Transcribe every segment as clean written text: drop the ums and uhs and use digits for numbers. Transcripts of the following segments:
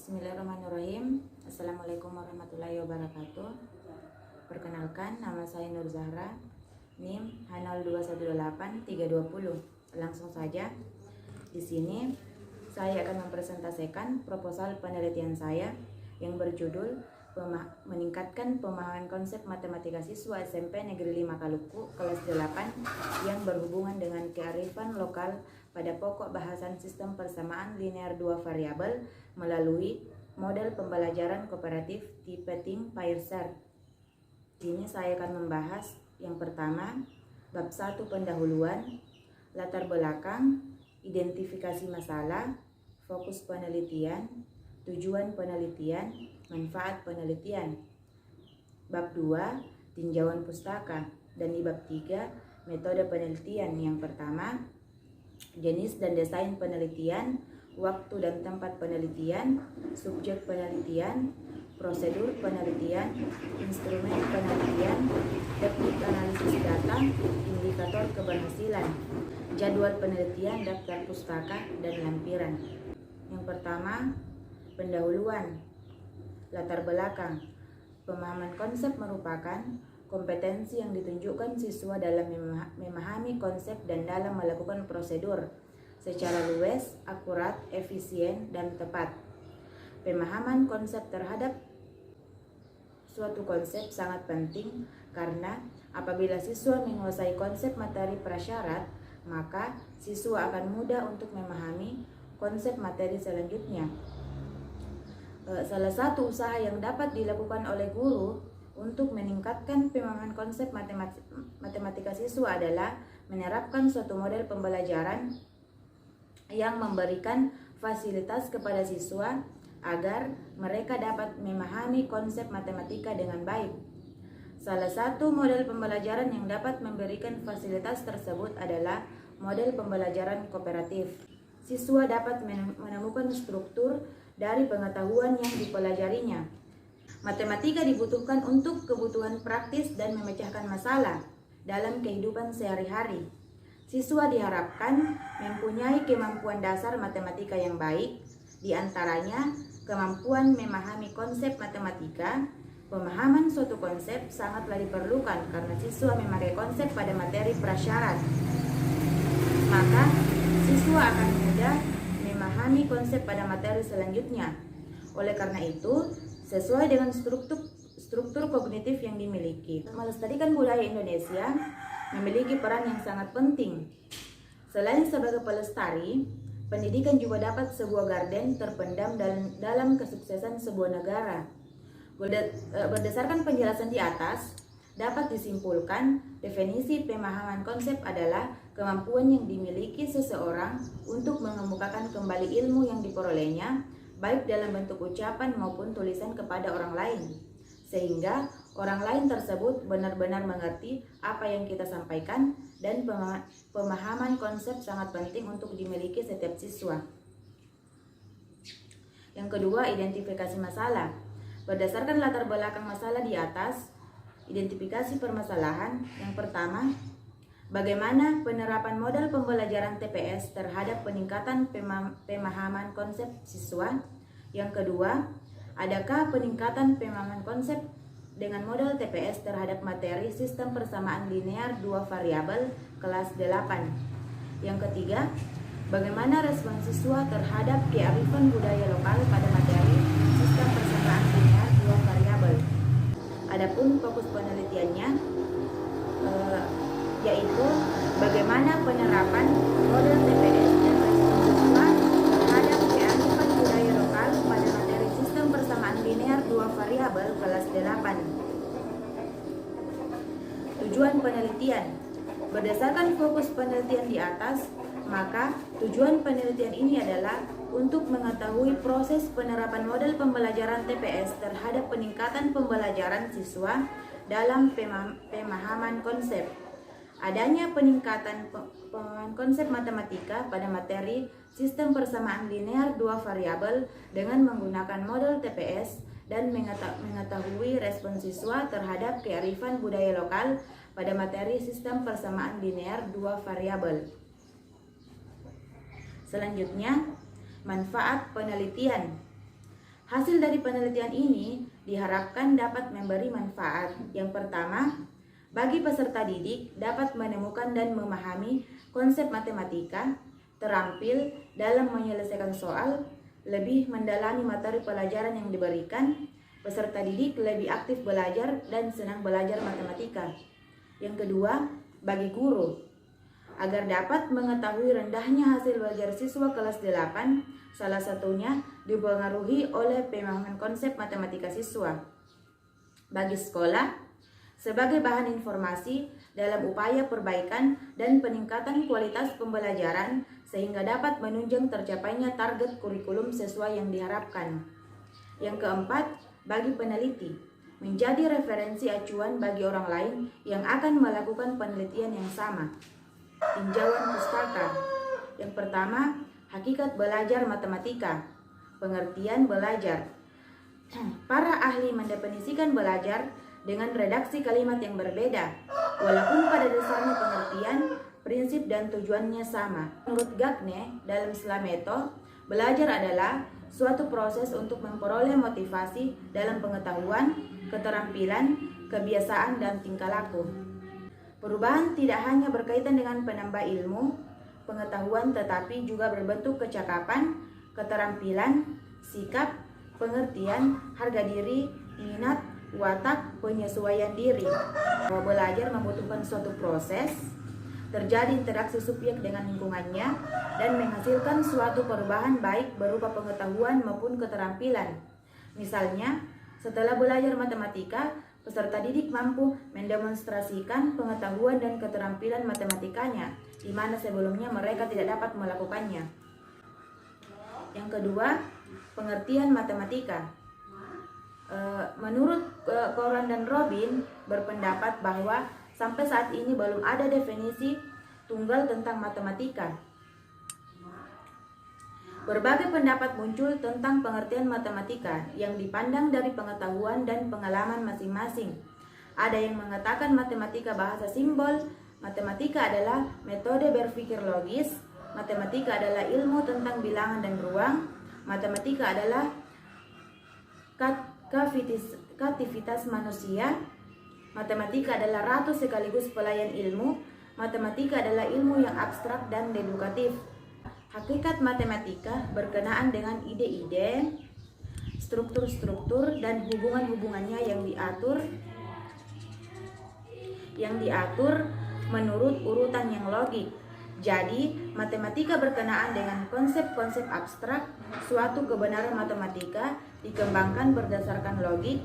Bismillahirrahmanirrahim. Assalamualaikum warahmatullahi wabarakatuh. Perkenalkan, nama saya Nur Zahra, NIM H0218-320. Langsung saja. Di sini saya akan mempresentasikan proposal penelitian saya yang berjudul meningkatkan pemahaman konsep matematika siswa SMP Negeri 5 Kaluku kelas 8 yang berhubungan dengan kearifan lokal pada pokok bahasan sistem persamaan linear dua variabel melalui model pembelajaran kooperatif tipe Think Pearson. Ini saya akan membahas yang pertama, bab 1 pendahuluan, latar belakang, identifikasi masalah, fokus penelitian, tujuan penelitian, manfaat penelitian. Bab 2, tinjauan pustaka. Dan di bab 3, metode penelitian. Yang pertama, jenis dan desain penelitian, waktu dan tempat penelitian, subjek penelitian, prosedur penelitian, instrumen penelitian, teknik analisis data, indikator keberhasilan, jadwal penelitian, daftar pustaka, dan lampiran. Yang pertama, pendahuluan, latar belakang. Pemahaman konsep merupakan kompetensi yang ditunjukkan siswa dalam memahami konsep dan dalam melakukan prosedur secara luwes, akurat, efisien, dan tepat. Pemahaman konsep terhadap suatu konsep sangat penting karena apabila siswa menguasai konsep materi prasyarat, maka siswa akan mudah untuk memahami konsep materi selanjutnya. Salah satu usaha yang dapat dilakukan oleh guru untuk meningkatkan pemahaman konsep matematika siswa adalah menerapkan suatu model pembelajaran yang memberikan fasilitas kepada siswa agar mereka dapat memahami konsep matematika dengan baik. Salah satu model pembelajaran yang dapat memberikan fasilitas tersebut adalah model pembelajaran kooperatif. Siswa dapat menemukan struktur dari pengetahuan yang dipelajarinya. Matematika dibutuhkan untuk kebutuhan praktis dan memecahkan masalah dalam kehidupan sehari-hari. Siswa diharapkan mempunyai kemampuan dasar matematika yang baik, di antaranya kemampuan memahami konsep matematika. Pemahaman suatu konsep sangatlah diperlukan karena siswa memakai konsep pada materi prasyarat. Maka siswa akan mudah memahami konsep pada materi selanjutnya. Oleh karena itu, sesuai dengan struktur kognitif yang dimiliki, melestarikan budaya Indonesia memiliki peran yang sangat penting. Selain sebagai pelestari, pendidikan juga dapat sebuah garden terpendam dalam kesuksesan sebuah negara. Berdasarkan penjelasan di atas, dapat disimpulkan definisi pemahaman konsep adalah kemampuan yang dimiliki seseorang untuk mengemukakan kembali ilmu yang diperolehnya, baik dalam bentuk ucapan maupun tulisan kepada orang lain, sehingga orang lain tersebut benar-benar mengerti apa yang kita sampaikan. Dan pemahaman konsep sangat penting untuk dimiliki setiap siswa. Yang kedua, identifikasi masalah. Berdasarkan latar belakang masalah di atas, identifikasi permasalahan. Yang pertama, bagaimana penerapan model pembelajaran TPS terhadap peningkatan pemahaman konsep siswa. Yang kedua, adakah peningkatan pemahaman konsep dengan model TPS terhadap materi sistem persamaan linear dua variabel kelas 8. Yang ketiga, bagaimana respon siswa terhadap kearifan budaya lokal pada materi sistem persamaan linear dua variabel. Adapun fokus penelitiannya yaitu bagaimana penerapan model TPS dan respon siswa terhadap kearifan budaya lokal pada materi sistem persamaan linear dua variabel kelas 8. Tujuan penelitian. Berdasarkan fokus penelitian di atas, maka tujuan penelitian ini adalah untuk mengetahui proses penerapan model pembelajaran TPS terhadap peningkatan pembelajaran siswa dalam pemahaman konsep. Adanya peningkatan pemahaman konsep matematika pada materi sistem persamaan linear dua variabel dengan menggunakan model TPS dan mengetahui respon siswa terhadap kearifan budaya lokal pada materi sistem persamaan linear dua variabel. Selanjutnya, manfaat penelitian. Hasil dari penelitian ini diharapkan dapat memberi manfaat. Yang pertama, bagi peserta didik dapat menemukan dan memahami konsep matematika, terampil dalam menyelesaikan soal, lebih mendalami materi pelajaran yang diberikan, peserta didik lebih aktif belajar dan senang belajar matematika. Yang kedua, bagi guru, agar dapat mengetahui rendahnya hasil belajar siswa kelas 8, salah satunya dipengaruhi oleh pemahaman konsep matematika siswa. Bagi sekolah, sebagai bahan informasi dalam upaya perbaikan dan peningkatan kualitas pembelajaran sehingga dapat menunjang tercapainya target kurikulum sesuai yang diharapkan. Yang keempat, bagi peneliti, menjadi referensi acuan bagi orang lain yang akan melakukan penelitian yang sama. Tinjauan pustaka. Yang pertama, hakikat belajar matematika. Pengertian belajar. Para ahli mendefinisikan belajar dengan redaksi kalimat yang berbeda, walaupun pada dasarnya pengertian, prinsip dan tujuannya sama. Menurut Gagne, dalam Slameto, belajar adalah suatu proses untuk memperoleh motivasi dalam pengetahuan, keterampilan, kebiasaan, dan tingkah laku. Perubahan tidak hanya berkaitan dengan penambah ilmu, pengetahuan, tetapi juga berbentuk kecakapan, keterampilan, sikap, pengertian, harga diri, minat, watak, penyesuaian diri. Bahwa belajar membutuhkan suatu proses, terjadi interaksi subjek dengan lingkungannya, dan menghasilkan suatu perubahan baik berupa pengetahuan maupun keterampilan. Misalnya, setelah belajar matematika, peserta didik mampu mendemonstrasikan pengetahuan dan keterampilan matematikanya, di mana sebelumnya mereka tidak dapat melakukannya. Yang kedua, pengertian matematika. Menurut Coran dan Robin berpendapat bahwa sampai saat ini belum ada definisi tunggal tentang matematika. Berbagai pendapat muncul tentang pengertian matematika yang dipandang dari pengetahuan dan pengalaman masing-masing. Ada yang mengatakan matematika bahasa simbol, matematika adalah metode berpikir logis, matematika adalah ilmu tentang bilangan dan ruang, matematika adalah kreativitas manusia, matematika adalah ratu sekaligus pelayan ilmu, matematika adalah ilmu yang abstrak dan dedukatif. Hakikat matematika berkenaan dengan ide-ide, struktur-struktur, dan hubungan-hubungannya yang diatur menurut urutan yang logik. Jadi, matematika berkenaan dengan konsep-konsep abstrak. Suatu kebenaran matematika dikembangkan berdasarkan logik,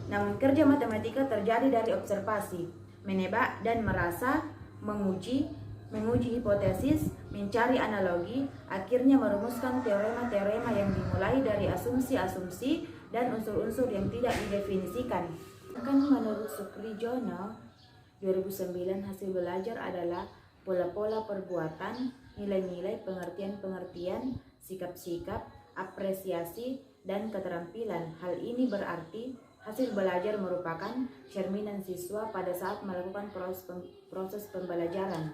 namun kerja matematika terjadi dari observasi, menebak dan merasa, menguji hipotesis, mencari analogi, akhirnya merumuskan teorema-teorema yang dimulai dari asumsi-asumsi dan unsur-unsur yang tidak didefinisikan. Menurut Sukrijono 2009, hasil belajar adalah pola-pola perbuatan, nilai-nilai, pengertian-pengertian, sikap-sikap, apresiasi, dan keterampilan. Hal ini berarti hasil belajar merupakan cerminan siswa pada saat melakukan proses pembelajaran.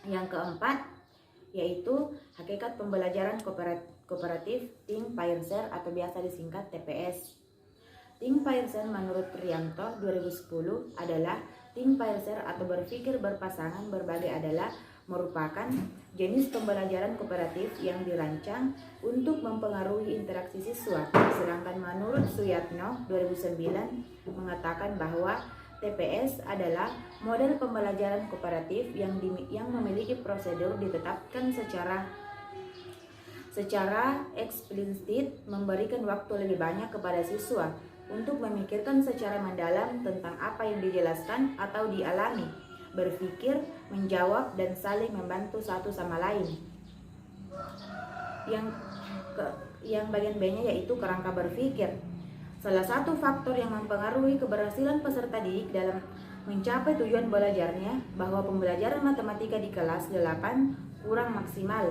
Yang keempat, yaitu hakikat pembelajaran kooperatif Think Pair Share atau biasa disingkat TPS. Think Pair Share menurut Priyanto 2010 adalah Think Pair Share atau berpikir berpasangan berbagai adalah merupakan jenis pembelajaran kooperatif yang dirancang untuk mempengaruhi interaksi siswa. Sedangkan menurut Suyatno 2009 mengatakan bahwa TPS adalah model pembelajaran kooperatif yang memiliki prosedur ditetapkan secara eksplisit, memberikan waktu lebih banyak kepada siswa untuk memikirkan secara mendalam tentang apa yang dijelaskan atau dialami, berpikir, menjawab, dan saling membantu satu sama lain. Yang bagian B-nya yaitu kerangka berpikir. Salah satu faktor yang mempengaruhi keberhasilan peserta didik dalam mencapai tujuan belajarnya bahwa pembelajaran matematika di kelas 8 kurang maksimal.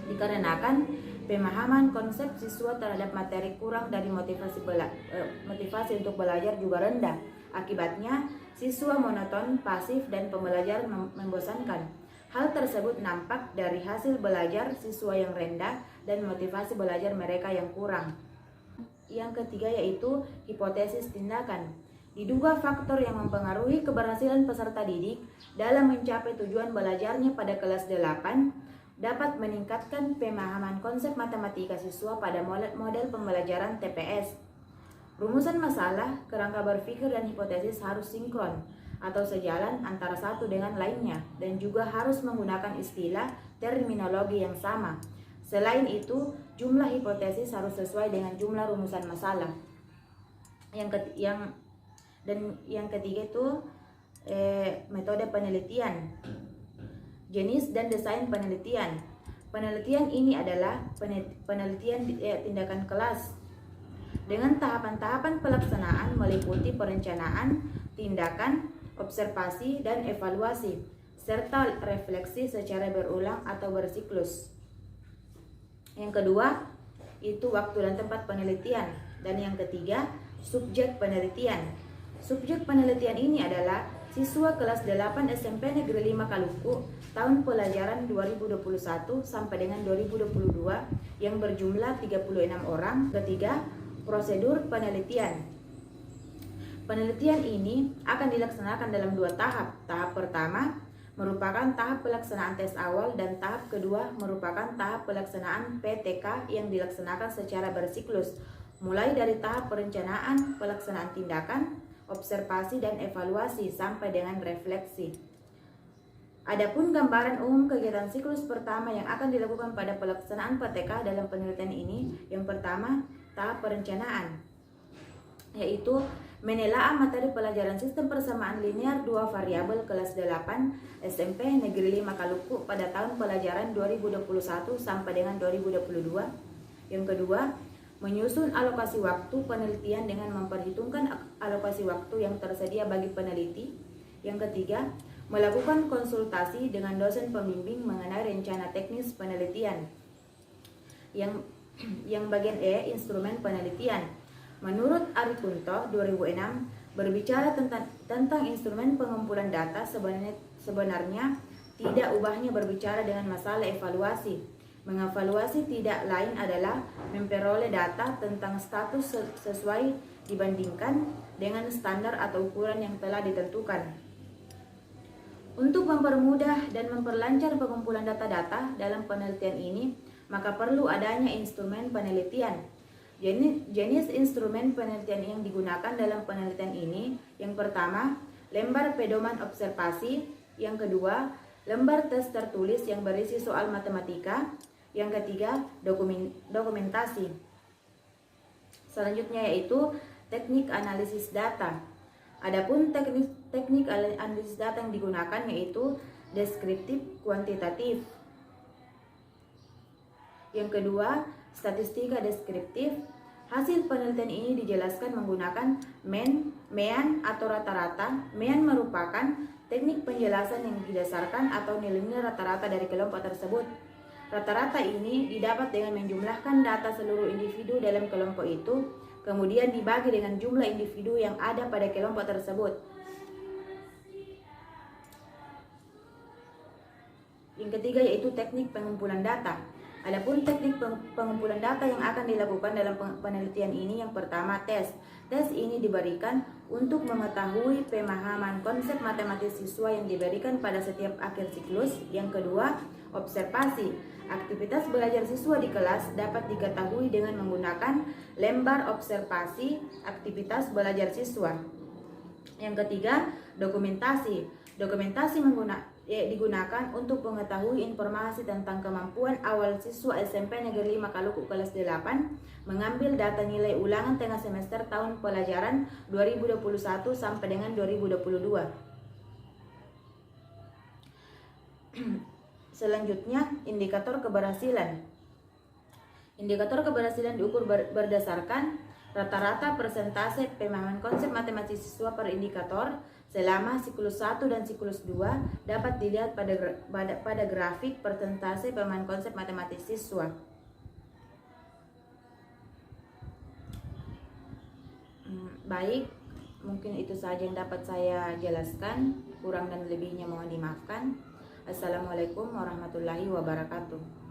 Dikarenakan pemahaman konsep siswa terhadap materi kurang dari motivasi untuk belajar juga rendah. Akibatnya, siswa monoton, pasif, dan pembelajaran membosankan. Hal tersebut nampak dari hasil belajar siswa yang rendah dan motivasi belajar mereka yang kurang. Yang ketiga yaitu hipotesis tindakan. Diduga faktor yang mempengaruhi keberhasilan peserta didik dalam mencapai tujuan belajarnya pada kelas 8 dapat meningkatkan pemahaman konsep matematika siswa pada model pembelajaran TPS. Rumusan masalah, kerangka berpikir, dan hipotesis harus sinkron atau sejalan antara satu dengan lainnya dan juga harus menggunakan istilah terminologi yang sama. Selain itu, jumlah hipotesis harus sesuai dengan jumlah rumusan masalah. Yang ketiga itu metode penelitian. Jenis dan desain penelitian. Penelitian ini adalah penelitian tindakan kelas dengan tahapan-tahapan pelaksanaan meliputi perencanaan, tindakan, observasi, dan evaluasi, serta refleksi secara berulang atau bersiklus. Yang kedua, itu waktu dan tempat penelitian. Dan yang ketiga, subjek penelitian. Subjek penelitian ini adalah siswa kelas 8 SMP Negeri 5 Kaluku tahun pelajaran 2021 sampai dengan 2022 yang berjumlah 36 orang. Ketiga, prosedur penelitian. Penelitian ini akan dilaksanakan dalam 2 tahap. Tahap pertama merupakan tahap pelaksanaan tes awal dan tahap kedua merupakan tahap pelaksanaan PTK yang dilaksanakan secara bersiklus, mulai dari tahap perencanaan, pelaksanaan tindakan, observasi, dan evaluasi sampai dengan refleksi. Adapun gambaran umum kegiatan siklus pertama yang akan dilakukan pada pelaksanaan PTK dalam penelitian ini, yang pertama, tahap perencanaan, yaitu menelaah materi pelajaran sistem persamaan linear 2 variabel kelas 8 SMP Negeri 5 Kaluku pada tahun pelajaran 2021 sampai dengan 2022. Yang kedua, menyusun alokasi waktu penelitian dengan memperhitungkan alokasi waktu yang tersedia bagi peneliti. Yang ketiga, melakukan konsultasi dengan dosen pembimbing mengenai rencana teknis penelitian. Yang bagian E, instrumen penelitian. Menurut Ari Kunto 2006, berbicara tentang instrumen pengumpulan data sebenarnya tidak ubahnya berbicara dengan masalah evaluasi. Mengevaluasi tidak lain adalah memperoleh data tentang status sesuai dibandingkan dengan standar atau ukuran yang telah ditentukan. Untuk mempermudah dan memperlancar pengumpulan data-data dalam penelitian ini, maka perlu adanya instrumen penelitian. Jenis instrumen penelitian yang digunakan dalam penelitian ini, yang pertama, lembar pedoman observasi, yang kedua, lembar tes tertulis yang berisi soal matematika, yang ketiga, dokumentasi. Selanjutnya yaitu teknik analisis data. Adapun teknik analisis data yang digunakan yaitu deskriptif kuantitatif. Yang kedua, statistika deskriptif. Hasil penelitian ini dijelaskan menggunakan mean atau rata-rata. Mean merupakan teknik penjelasan yang didasarkan atau nilainya rata-rata dari kelompok tersebut. Rata-rata ini didapat dengan menjumlahkan data seluruh individu dalam kelompok itu, kemudian dibagi dengan jumlah individu yang ada pada kelompok tersebut. Yang ketiga yaitu teknik pengumpulan data. Adapun teknik pengumpulan data yang akan dilakukan dalam penelitian ini, yang pertama, tes. Tes ini diberikan untuk mengetahui pemahaman konsep matematis siswa yang diberikan pada setiap akhir siklus. Yang kedua, observasi. Aktivitas belajar siswa di kelas dapat diketahui dengan menggunakan lembar observasi aktivitas belajar siswa. Yang ketiga, dokumentasi. Dokumentasi digunakan untuk mengetahui informasi tentang kemampuan awal siswa SMP Negeri 5 Kaluku kelas 8 mengambil data nilai ulangan tengah semester tahun pelajaran 2021 sampai dengan 2022. Selanjutnya, indikator keberhasilan. Indikator keberhasilan diukur berdasarkan rata-rata persentase pemahaman konsep matematis siswa per indikator selama siklus 1 dan siklus 2 dapat dilihat pada grafik persentase pemahaman konsep matematis siswa. Baik, mungkin itu saja yang dapat saya jelaskan. Kurang dan lebihnya mohon dimaafkan. Assalamualaikum warahmatullahi wabarakatuh.